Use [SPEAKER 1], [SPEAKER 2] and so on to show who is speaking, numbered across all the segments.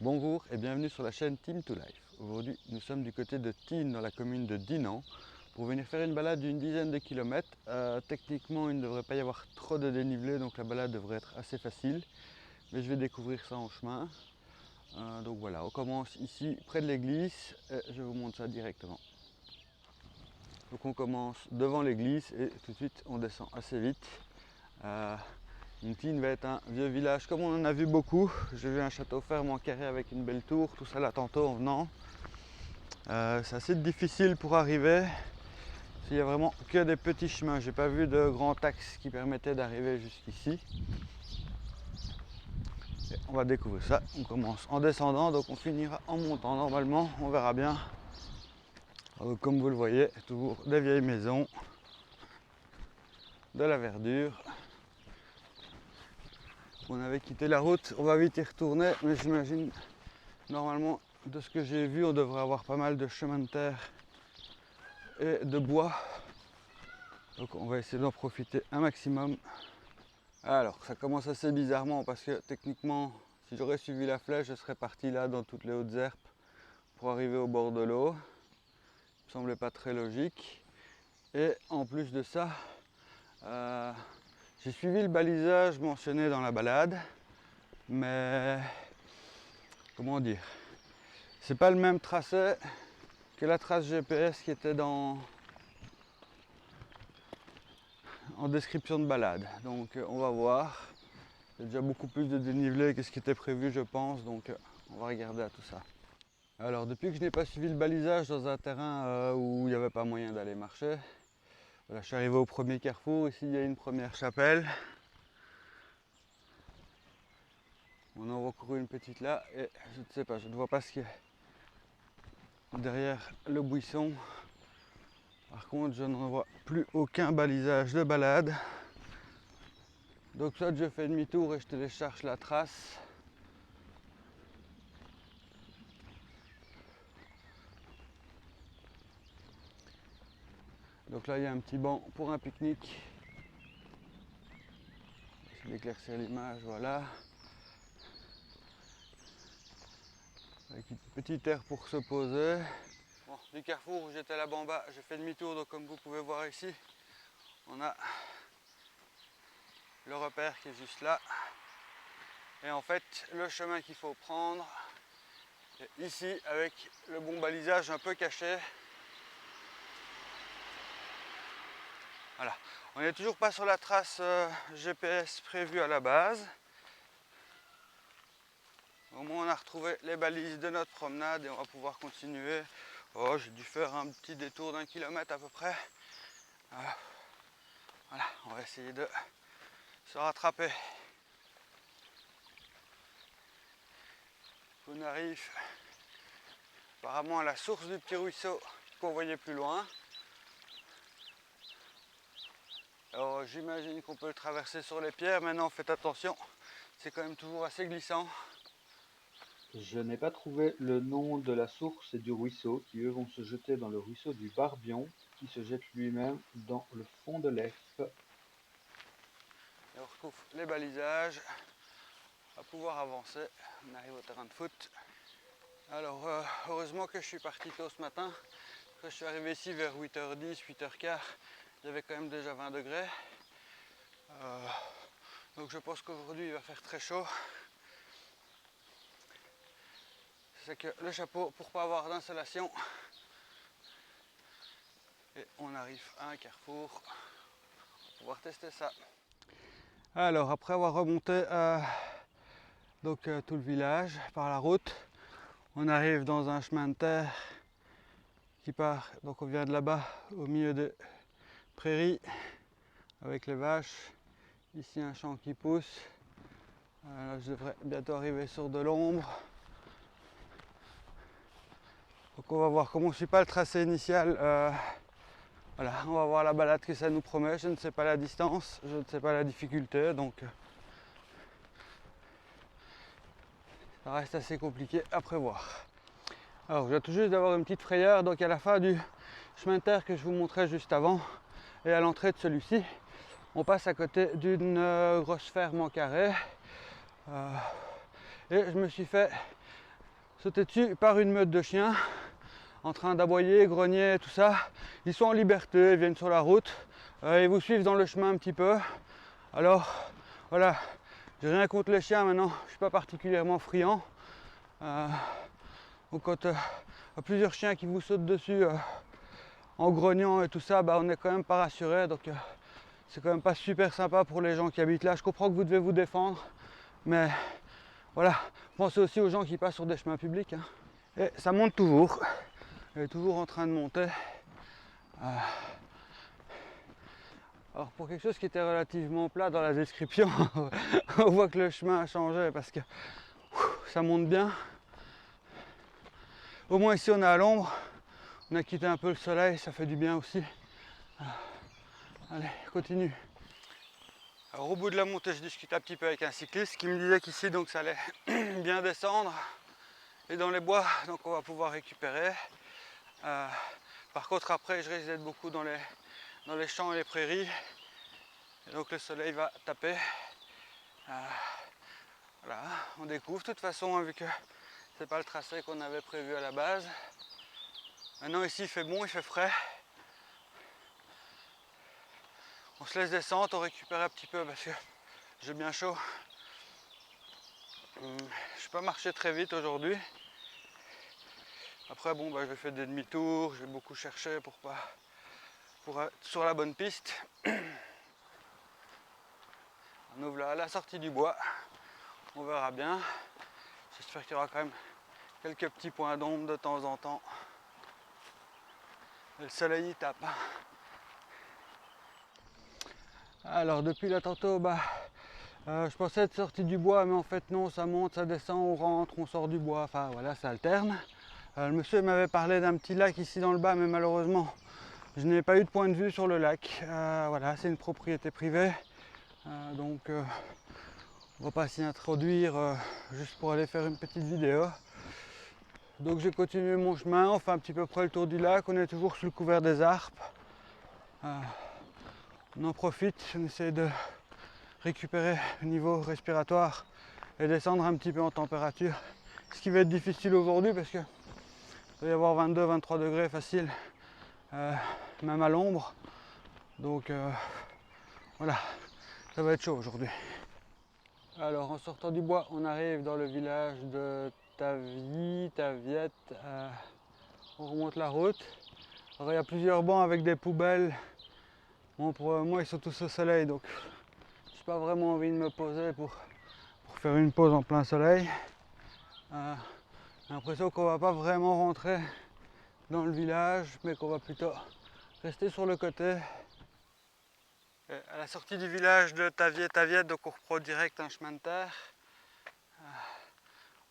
[SPEAKER 1] Bonjour et bienvenue sur la chaîne Team to Life. Aujourd'hui, nous sommes du côté de Tignes, dans la commune de Dinan, pour venir faire une balade d'une dizaine de kilomètres. Techniquement, il ne devrait pas y avoir trop de dénivelé, donc la balade devrait être assez facile. Mais je vais découvrir ça en chemin. Donc voilà, on commence ici près de l'église et je vous montre ça directement. Donc on commence devant l'église et tout de suite on descend assez vite. Tignes va être un vieux village comme on en a vu beaucoup. J'ai vu un château ferme en carré avec une belle tour, tout ça là tantôt en venant. C'est assez difficile pour arriver. Il n'y a vraiment que des petits chemins. J'ai pas vu de grands axes qui permettaient d'arriver jusqu'ici. On va découvrir ça. On commence en descendant, donc on finira en montant normalement. On verra bien. Comme vous le voyez, toujours des vieilles maisons, de la verdure. On avait quitté la route, on va vite y retourner, mais j'imagine normalement de ce que j'ai vu, on devrait avoir pas mal de chemins de terre et de bois. Donc on va essayer d'en profiter un maximum. Alors ça commence assez bizarrement parce que techniquement, si j'aurais suivi la flèche, je serais parti là dans toutes les hautes herbes pour arriver au bord de l'eau. Ça me semblait pas très logique. Et en plus de ça, j'ai suivi le balisage mentionné dans la balade, mais comment dire, c'est pas le même tracé que la trace GPS qui était en description de balade. Donc on va voir. Il y a déjà beaucoup plus de dénivelé que ce qui était prévu, je pense, donc on va regarder à tout ça. Alors depuis que je n'ai pas suivi le balisage dans un terrain où il n'y avait pas moyen d'aller marcher, voilà, je suis arrivé au premier carrefour. Ici il y a une première chapelle. On en voit encore une petite là et je ne sais pas, je ne vois pas ce qu'il y a derrière le buisson. Par contre, je ne vois plus aucun balisage de balade. Donc soit je fais demi-tour et je télécharge la trace. Donc là, il y a un petit banc pour un pique-nique. Je vais éclaircir l'image, voilà. Avec une petite aire pour se poser. Bon, du carrefour où j'étais là-bas en bas, j'ai fait demi-tour, donc comme vous pouvez voir ici, on a le repère qui est juste là. Et en fait, le chemin qu'il faut prendre est ici avec le bon balisage un peu caché. Voilà, on n'est toujours pas sur la trace GPS prévue à la base. Au moins on a retrouvé les balises de notre promenade et on va pouvoir continuer. Oh, j'ai dû faire un petit détour d'1 kilomètre à peu près. Voilà, on va essayer de se rattraper. On arrive apparemment à la source du petit ruisseau qu'on voyait plus loin. Alors j'imagine qu'on peut le traverser sur les pierres. Maintenant faites attention, c'est quand même toujours assez glissant.
[SPEAKER 2] Je n'ai pas trouvé le nom de la source et du ruisseau qui eux vont se jeter dans le ruisseau du Barbion qui se jette lui-même dans le fond de l'Ef.
[SPEAKER 1] Et on retrouve les balisages. On va pouvoir avancer. On arrive au terrain de foot. Alors heureusement que je suis parti tôt ce matin. Quand je suis arrivé ici vers 8h10, 8h15, il y avait quand même déjà 20 degrés. Donc je pense qu'aujourd'hui il va faire très chaud. C'est que le chapeau pour pas avoir d'insolation. Et on arrive à un carrefour. On va pouvoir tester ça. Alors après avoir remonté tout le village par la route, on arrive dans un chemin de terre qui part. Donc on vient de là-bas au milieu des prairies avec les vaches. Ici un champ qui pousse. Je devrais bientôt arriver sur de l'ombre. Donc on va voir, comme on ne suit pas le tracé initial, voilà, on va voir la balade que ça nous promet. Je ne sais pas la distance, je ne sais pas la difficulté, donc ça reste assez compliqué à prévoir. Alors je viens tout juste d'avoir une petite frayeur, donc à la fin du chemin de terre que je vous montrais juste avant et à l'entrée de celui-ci, on passe à côté d'une grosse ferme en carré. Et je me suis fait sauter dessus par une meute de chiens en train d'aboyer, grogner, tout ça. Ils sont en liberté, ils viennent sur la route, ils vous suivent dans le chemin un petit peu. Alors voilà, j'ai rien contre les chiens maintenant, je suis pas particulièrement friand. Donc quand y a plusieurs chiens qui vous sautent dessus en grognant et tout ça, bah, on est quand même pas rassuré. Donc c'est quand même pas super sympa pour les gens qui habitent là. Je comprends que vous devez vous défendre, mais voilà, pensez aussi aux gens qui passent sur des chemins publics. Hein. Et ça monte toujours. Elle est toujours en train de monter. Alors pour quelque chose qui était relativement plat dans la description, on voit que le chemin a changé parce que ça monte bien. Au moins ici on est à l'ombre, on a quitté un peu le soleil, ça fait du bien aussi. Allez, continue. Alors au bout de la montée, je discute un petit peu avec un cycliste qui me disait qu'ici donc ça allait bien descendre et dans les bois, donc on va pouvoir récupérer. Par contre après je risque d'être beaucoup dans les champs et les prairies et donc le soleil va taper. Voilà, on découvre de toute façon hein, vu que c'est pas le tracé qu'on avait prévu à la base. Maintenant ici il fait bon, il fait frais. On se laisse descendre, on récupère un petit peu parce que j'ai bien chaud. Je vais pas marcher très vite aujourd'hui. Après bon bah je vais faire des demi-tours, je vais beaucoup chercher pour être sur la bonne piste. On ouvre là à la sortie du bois. On verra bien. J'espère qu'il y aura quand même quelques petits points d'ombre de temps en temps. Et le soleil y tape. Alors depuis là tantôt, je pensais être sorti du bois, mais en fait non, ça monte, ça descend, on rentre, on sort du bois, enfin voilà, ça alterne. Le monsieur m'avait parlé d'un petit lac ici dans le bas, mais malheureusement, je n'ai pas eu de point de vue sur le lac. Voilà, c'est une propriété privée, donc on va pas s'y introduire juste pour aller faire une petite vidéo. Donc j'ai continué mon chemin, on fait un petit peu près le tour du lac, on est toujours sous le couvert des arbres. On en profite, on essaie de récupérer le niveau respiratoire et descendre un petit peu en température. Ce qui va être difficile aujourd'hui parce que il va y avoir 22-23 degrés facile, même à l'ombre. Donc voilà, ça va être chaud aujourd'hui. Alors en sortant du bois, on arrive dans le village de Taviette. On remonte la route. Alors il y a plusieurs bancs avec des poubelles. Bon, pour moi ils sont tous au soleil, donc j'ai pas vraiment envie de me poser pour faire une pause en plein soleil. J'ai l'impression qu'on va pas vraiment rentrer dans le village, mais qu'on va plutôt rester sur le côté. Et à la sortie du village de Taviette, donc on reprend direct un chemin de terre.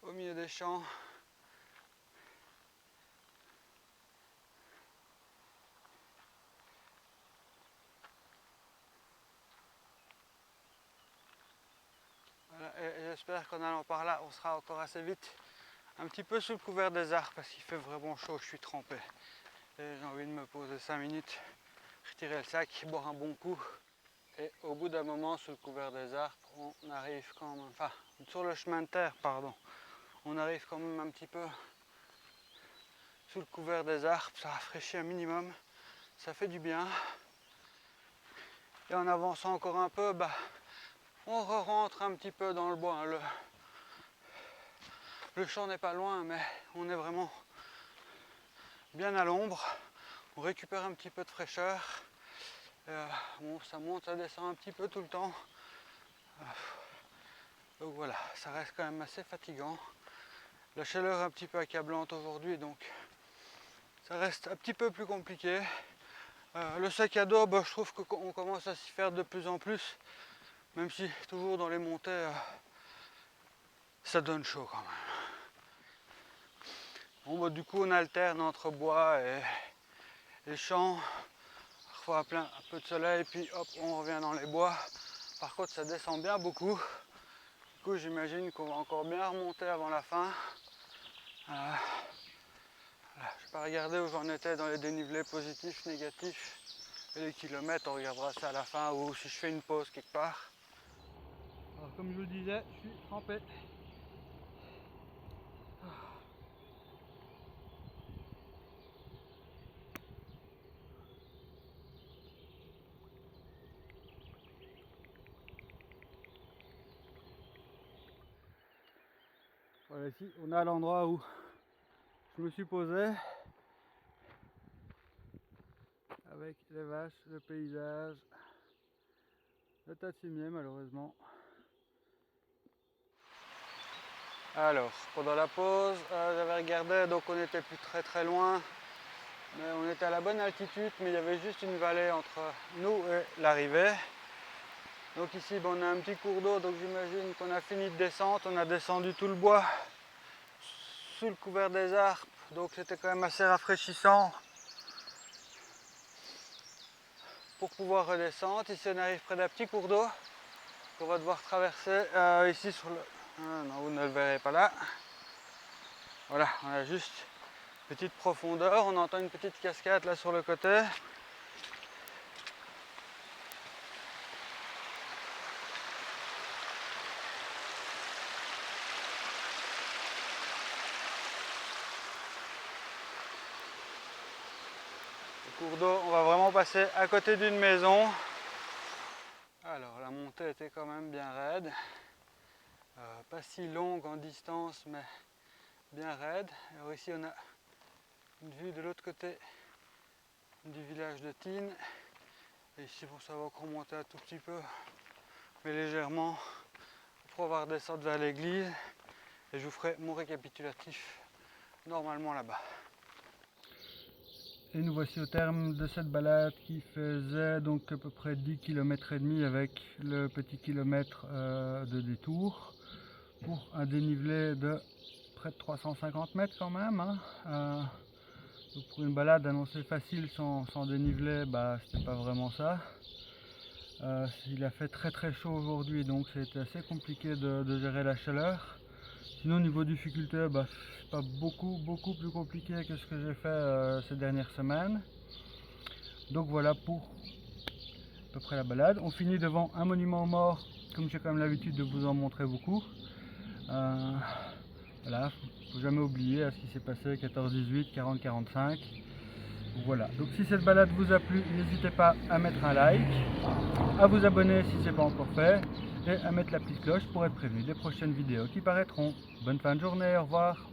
[SPEAKER 1] Au milieu des champs. Voilà, et j'espère qu'en allant par là, on sera encore assez vite un petit peu sous le couvert des arbres parce qu'il fait vraiment chaud, je suis trempé. Et j'ai envie de me poser 5 minutes, retirer le sac, boire un bon coup. Et au bout d'un moment, sous le couvert des arbres, on arrive quand même, enfin, sur le chemin de terre, pardon, on arrive quand même un petit peu sous le couvert des arbres, ça rafraîchit un minimum, ça fait du bien. Et en avançant encore un peu, on rentre un petit peu dans le bois. Le champ n'est pas loin, mais on est vraiment bien à l'ombre. On récupère un petit peu de fraîcheur. Bon, ça monte, ça descend un petit peu tout le temps. Donc voilà, ça reste quand même assez fatigant. La chaleur est un petit peu accablante aujourd'hui, donc ça reste un petit peu plus compliqué. Le sac à dos, je trouve qu'on commence à s'y faire de plus en plus, même si toujours dans les montées, ça donne chaud quand même. Bon, du coup, on alterne entre bois et champs. Parfois un peu de soleil, puis hop, on revient dans les bois. Par contre, ça descend bien beaucoup. Du coup, j'imagine qu'on va encore bien remonter avant la fin. Voilà. Je vais pas regarder où j'en étais dans les dénivelés positifs, négatifs et les kilomètres. On regardera ça à la fin ou si je fais une pause quelque part. Alors, comme je vous le disais, je suis trempé. Voilà, ici on a l'endroit où je me suis posé avec les vaches, le paysage, le tas de fumier malheureusement. Alors, pendant la pause, j'avais regardé, donc on n'était plus très loin, mais on était à la bonne altitude, mais il y avait juste une vallée entre nous et l'arrivée. Donc ici, on a un petit cours d'eau, donc j'imagine qu'on a fini de descendre, on a descendu tout le bois sous le couvert des arbres, donc c'était quand même assez rafraîchissant pour pouvoir redescendre. Ici, on arrive près d'un petit cours d'eau qu'on va devoir traverser ici sur le... Ah, non, vous ne le verrez pas là. Voilà, on a juste une petite profondeur, on entend une petite cascade là sur le côté. Le cours d'eau, on va vraiment passer à côté d'une maison. Alors la montée était quand même bien raide, pas si longue en distance mais bien raide. Alors ici on a une vue de l'autre côté du village de Tignes. Et ici bon, ça va encore monter un tout petit peu, mais légèrement, pour pouvoir descendre vers l'église. Et je vous ferai mon récapitulatif normalement là-bas. Et nous voici au terme de cette balade qui faisait donc à peu près 10 km et demi avec le petit kilomètre de détour pour un dénivelé de près de 350 mètres quand même. Hein. Donc pour une balade annoncée facile sans dénivelé, bah, c'était pas vraiment ça. Il a fait très chaud aujourd'hui, donc c'était assez compliqué de gérer la chaleur. Sinon au niveau difficulté, bah, c'est pas beaucoup plus compliqué que ce que j'ai fait ces dernières semaines. Donc voilà pour à peu près la balade. On finit devant un monument aux morts, comme j'ai quand même l'habitude de vous en montrer beaucoup. Voilà, faut jamais oublier ce qui s'est passé 14-18, 40-45. Voilà, donc si cette balade vous a plu, n'hésitez pas à mettre un like, à vous abonner si ce n'est pas encore fait, et à mettre la petite cloche pour être prévenu des prochaines vidéos qui paraîtront. Bonne fin de journée, au revoir.